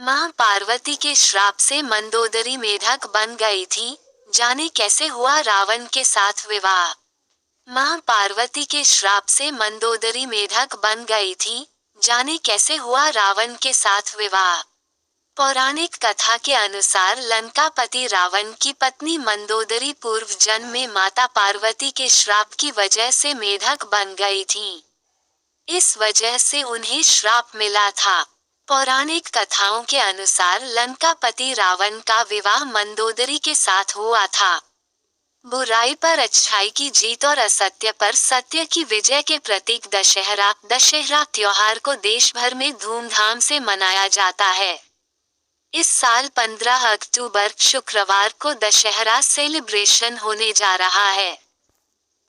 मां पार्वती के श्राप से मंदोदरी मेढक बन गई थी। जाने कैसे हुआ रावण के साथ विवाह। मां पार्वती के श्राप से मंदोदरी मेढक बन गई थी। जाने कैसे हुआ रावण के साथ विवाह। पौराणिक कथा के अनुसार लंकापति रावण की पत्नी मंदोदरी पूर्व जन्म में माता पार्वती के श्राप की वजह से मेढक बन गई थी। इस वजह से उन्हें श्राप मिला था। पौराणिक कथाओं के अनुसार लंकापति रावण का विवाह मंदोदरी के साथ हुआ था। बुराई पर अच्छाई की जीत और असत्य पर सत्य की विजय के प्रतीक दशहरा त्योहार को देश भर में धूमधाम से मनाया जाता है। इस साल 15 अक्टूबर शुक्रवार को दशहरा सेलिब्रेशन होने जा रहा है।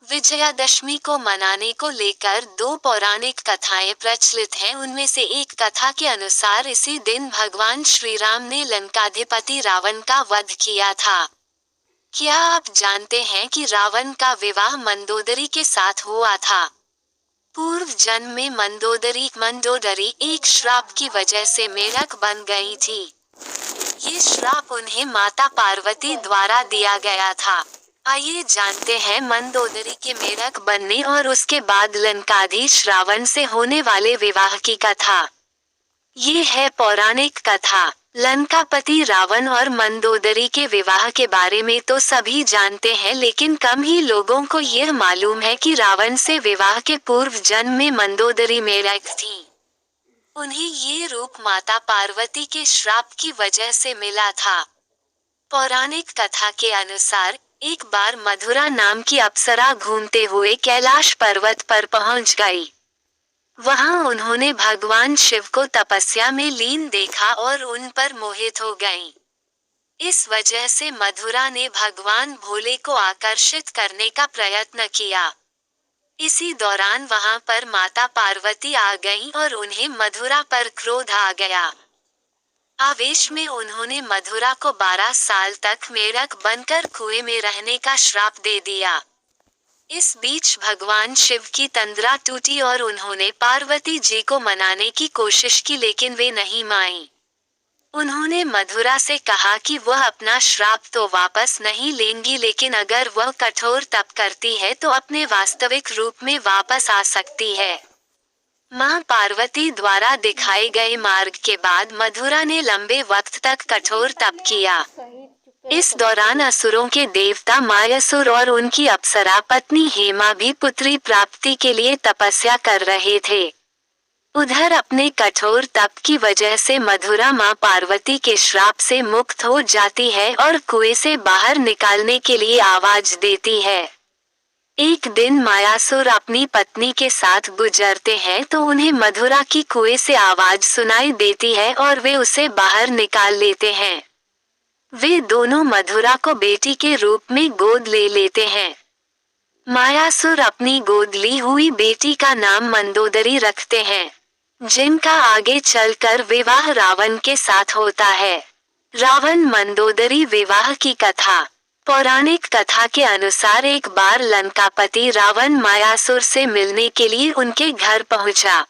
विजयादशमी को मनाने को लेकर दो पौराणिक कथाएं प्रचलित हैं। उनमें से एक कथा के अनुसार इसी दिन भगवान श्री राम ने लंकाधिपति रावण का वध किया था। क्या आप जानते हैं कि रावण का विवाह मंदोदरी के साथ हुआ था। पूर्व जन्म में मंदोदरी एक श्राप की वजह से मेढक बन गई थी। ये श्राप उन्हें माता पार्वती द्वारा दिया गया था। आइए जानते हैं मंदोदरी के मेढक बनने और उसके बाद लंकाधीश रावण से होने वाले विवाह की कथा। ये है पौराणिक कथा। लंकापति रावण और मंदोदरी के विवाह के बारे में तो सभी जानते हैं, लेकिन कम ही लोगों को यह मालूम है कि रावण से विवाह के पूर्व जन्म में मंदोदरी मेढक थी। उन्हें ये रूप माता पार्वती के श्राप की वजह से मिला था। पौराणिक कथा के अनुसार एक बार मधुरा नाम की अप्सरा घूमते हुए कैलाश पर्वत पर पहुंच गई। वहां उन्होंने भगवान शिव को तपस्या में लीन देखा और उन पर मोहित हो गईं। इस वजह से मधुरा ने भगवान भोले को आकर्षित करने का प्रयत्न किया। इसी दौरान वहां पर माता पार्वती आ गईं और उन्हें मधुरा पर क्रोध आ गया। आवेश में उन्होंने मधुरा को 12 साल तक मेढक बनकर कुएं में रहने का श्राप दे दिया। इस बीच भगवान शिव की तंद्रा टूटी और उन्होंने पार्वती जी को मनाने की कोशिश की, लेकिन वे नहीं मानी। उन्होंने मधुरा से कहा कि वह अपना श्राप तो वापस नहीं लेंगी, लेकिन अगर वह कठोर तप करती है तो अपने वास्तविक रूप में वापस आ सकती है। मां पार्वती द्वारा दिखाए गए मार्ग के बाद मधुरा ने लंबे वक्त तक कठोर तप किया। इस दौरान असुरों के देवता मायासुर और उनकी अप्सरा पत्नी हेमा भी पुत्री प्राप्ति के लिए तपस्या कर रहे थे। उधर अपने कठोर तप की वजह से मधुरा मां पार्वती के श्राप से मुक्त हो जाती है और कुएं से बाहर निकालने के लिए आवाज देती है। एक दिन मायासुर अपनी पत्नी के साथ गुजरते हैं तो उन्हें मधुरा की कुएं से आवाज सुनाई देती है और वे उसे बाहर निकाल लेते हैं। वे दोनों मधुरा को बेटी के रूप में गोद ले लेते हैं। मायासुर अपनी गोद ली हुई बेटी का नाम मंदोदरी रखते हैं, जिनका आगे चलकर विवाह रावण के साथ होता है। रावण मंदोदरी विवाह की कथा। पौराणिक कथा के अनुसार एक बार लंकापति रावण मायासुर से मिलने के लिए उनके घर पहुंचा।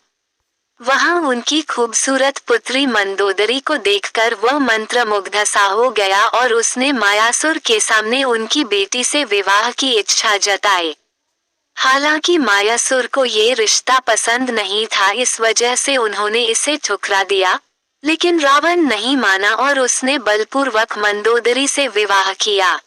वहां उनकी खूबसूरत पुत्री मंदोदरी को देखकर वह मंत्रमुग्ध सा हो गया और उसने मायासुर के सामने उनकी बेटी से विवाह की इच्छा जताई। हालांकि मायासुर को ये रिश्ता पसंद नहीं था, इस वजह से उन्होंने इसे ठुकरा दिया, लेकिन रावण नहीं माना और उसने बलपूर्वक मंदोदरी से विवाह किया।